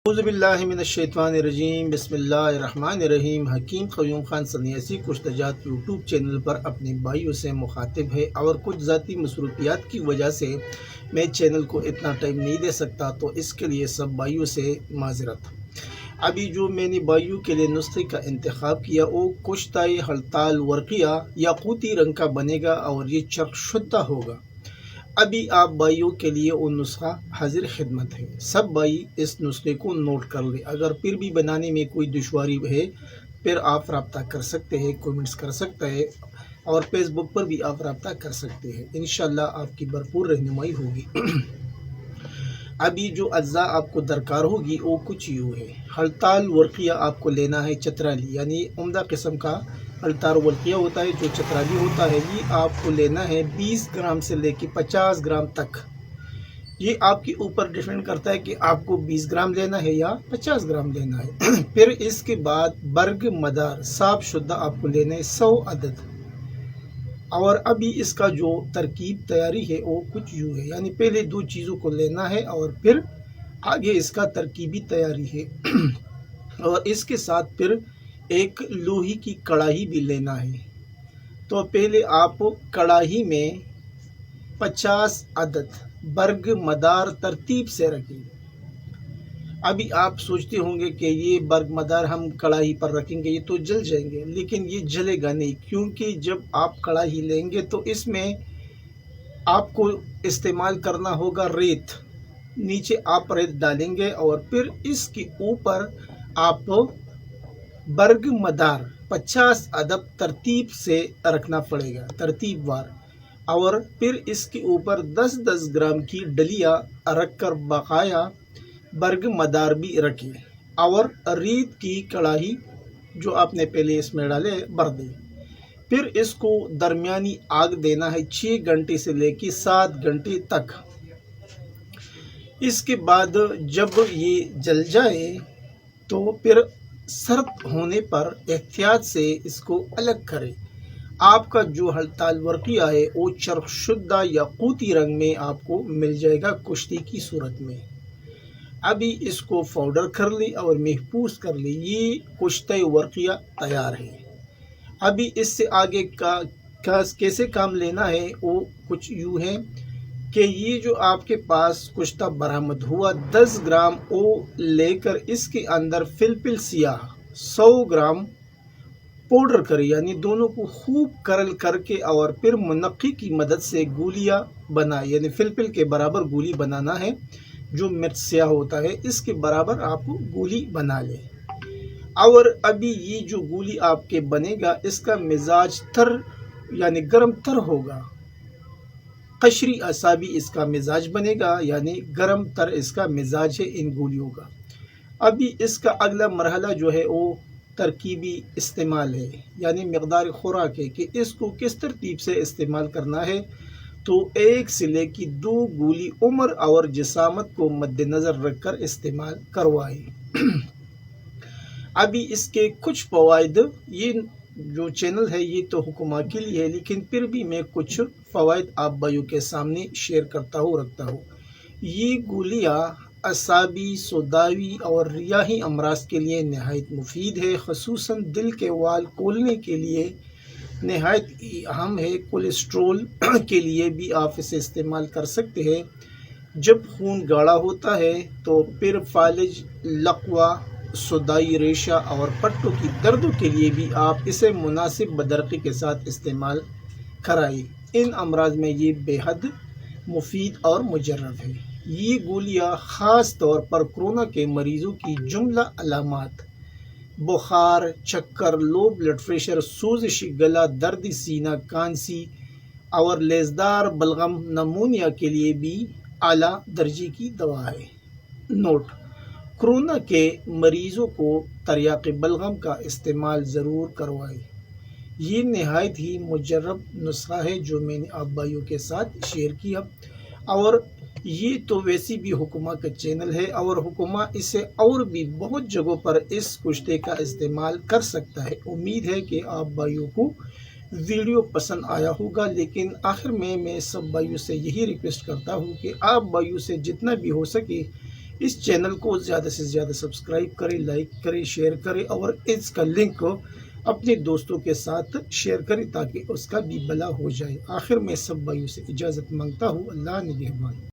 اعوذ باللہ من الشیطان الرجیم بسم اللہ الرحمن الرحیم۔ حکیم قیوم خان سنیاسی کشتجات یوٹیوب چینل پر اپنے بھائیوں سے مخاطب ہے اور کچھ ذاتی مصروفیات کی وجہ سے میں چینل کو اتنا ٹائم نہیں دے سکتا، تو اس کے لیے سب بھائیوں سے معذرت۔ ابھی جو میں نے بھائیوں کے لیے نسخے کا انتخاب کیا وہ کشتۂ ہڑتال ورقیہ یاقوتی رنگ کا بنے گا اور یہ چرخ شدہ ہوگا۔ ابھی آپ بھائیوں کے لیے وہ نسخہ حاضر خدمت ہے، سب بھائی اس نسخے کو نوٹ کر لیں۔ اگر پھر بھی بنانے میں کوئی دشواری ہے پھر آپ رابطہ کر سکتے ہیں، کومنٹس کر سکتے ہیں اور فیس بک پر بھی آپ رابطہ کر سکتے ہیں، انشاءاللہ آپ کی بھرپور رہنمائی ہوگی۔ ابھی جو اجزاء آپ کو درکار ہوگی وہ کچھ یوں ہے۔ ہڑتال ورقیہ آپ کو لینا ہے چترالی، یعنی عمدہ قسم کا ہڑتال ورقیہ ہوتا ہے جو چترالی ہوتا ہے، یہ آپ کو لینا ہے 20 گرام سے لے کے 50 گرام تک۔ یہ آپ کے اوپر ڈیپینڈ کرتا ہے کہ آپ کو 20 گرام لینا ہے یا 50 گرام لینا ہے۔ پھر اس کے بعد برگ مدار صاف شدہ آپ کو لینا ہے 100 عدد۔ اور ابھی اس کا جو ترکیب تیاری ہے وہ کچھ یوں ہے، یعنی پہلے دو چیزوں کو لینا ہے اور پھر آگے اس کا ترکیبی تیاری ہے۔ اور اس کے ساتھ پھر ایک لوہی کی کڑاہی بھی لینا ہے۔ تو پہلے آپ کڑاہی میں 50 عدد برگ مدار ترتیب سے رکھیں۔ ابھی آپ سوچتے ہوں گے کہ یہ برگ مدار ہم کڑاہی پر رکھیں گے یہ تو جل جائیں گے، لیکن یہ جلے گا نہیں، کیونکہ جب آپ کڑاہی لیں گے تو اس میں آپ کو استعمال کرنا ہوگا ریت۔ نیچے آپ ریت ڈالیں گے اور پھر اس کے اوپر آپ برگ مدار 50 عدد ترتیب سے رکھنا پڑے گا، ترتیب وار، اور پھر اس کے اوپر 10-10 گرام کی ڈلیا رکھ کر بقایا برگ مدار بھی رکھیں اور ریت کی کڑاہی جو آپ نے پہلے اس میں ڈالے بھر دیں۔ پھر اس کو درمیانی آگ دینا ہے 6 گھنٹے سے لے کے 7 گھنٹے تک۔ اس کے بعد جب یہ جل جائے تو پھر سرد ہونے پر احتیاط سے اس کو الگ کریں۔ آپ کا جو ہڑتال ورقیہ ہے وہ چرخ شدہ یاقوتی رنگ میں آپ کو مل جائے گا کشتی کی صورت میں۔ ابھی اس کو پاؤڈر کر لی اور محفوظ کر لی، یہ کشتۂ ورقیہ تیار ہے۔ ابھی اس سے آگے کا کیسے کام لینا ہے وہ کچھ یوں ہے کہ یہ جو آپ کے پاس کشتہ برآمد ہوا 10 گرام او لے کر اس کے اندر فلفل سیاہ 100 گرام پاؤڈر کرے، یعنی دونوں کو خوب کرل کر کے اور پھر منقی کی مدد سے گولیاں بنائے، یعنی فلفل کے برابر گولی بنانا ہے، جو مرچ سیاہ ہوتا ہے اس کے برابر آپ گولی بنا لیں۔ اور ابھی یہ جو گولی آپ کے بنے گا اس کا مزاج تر یعنی گرم تر ہوگا، قشری اعصابی اس کا مزاج بنے گا، یعنی گرم تر اس کا مزاج ہے ان گولیوں کا۔ ابھی اس کا اگلا مرحلہ جو ہے وہ ترکیبی استعمال ہے، یعنی مقدار خوراک ہے کہ اس کو کس ترتیب سے استعمال کرنا ہے۔ تو 1 سے لے کے 2 گولی عمر اور جسامت کو مد نظر رکھ کر استعمال کروائیں۔ ابھی اس کے کچھ فوائد، یہ جو چینل ہے یہ تو حکمہ کے لیے ہے، لیکن پھر بھی میں کچھ فوائد آپ بھائیوں کے سامنے شیئر کرتا ہوں رکھتا ہوں۔ یہ گولیاں اعصابی، صداوی اور ریاحی امراض کے لیے نہایت مفید ہے، خصوصاً دل کے وال کھولنے کے لیے نہایت اہم ہے۔ کولیسٹرول کے لیے بھی آپ اسے استعمال کر سکتے ہیں۔ جب خون گاڑھا ہوتا ہے تو پھر فالج، لقوہ، صدائی ریشہ اور پٹوں کی دردوں کے لیے بھی آپ اسے مناسب بدرقی کے ساتھ استعمال کرائیں۔ ان امراض میں یہ بے حد مفید اور مجرب ہے۔ یہ گولیاں خاص طور پر کورونا کے مریضوں کی جملہ علامات بخار، چکر، لو بلڈ پریشر، سوزش گلا، درد سینہ، کھانسی اور لیزدار بلغم نمونیا کے لیے بھی اعلیٰ درجے کی دوا ہے۔ نوٹ: کورونا کے مریضوں کو تریاق بلغم کا استعمال ضرور کروائیں۔ یہ نہایت ہی مجرب نسخہ ہے جو میں نے آپ بھائیوں کے ساتھ شیئر کیا، اور یہ تو ویسی بھی حکمہ کا چینل ہے اور حکمہ اسے اور بھی بہت جگہوں پر اس کشتے کا استعمال کر سکتا ہے۔ امید ہے کہ آپ بھائیوں کو ویڈیو پسند آیا ہوگا، لیکن آخر میں سب بھائیوں سے یہی ریکویسٹ کرتا ہوں کہ آپ بھائیوں سے جتنا بھی ہو سکے اس چینل کو زیادہ سے زیادہ سبسکرائب کریں، لائک کریں، شیئر کریں اور اس کا لنک کو اپنے دوستوں کے ساتھ شیئر کریں تاکہ اس کا بھی بھلا ہو جائے۔ آخر میں سب بھائیوں سے اجازت مانگتا ہوں، اللہ نگہبان۔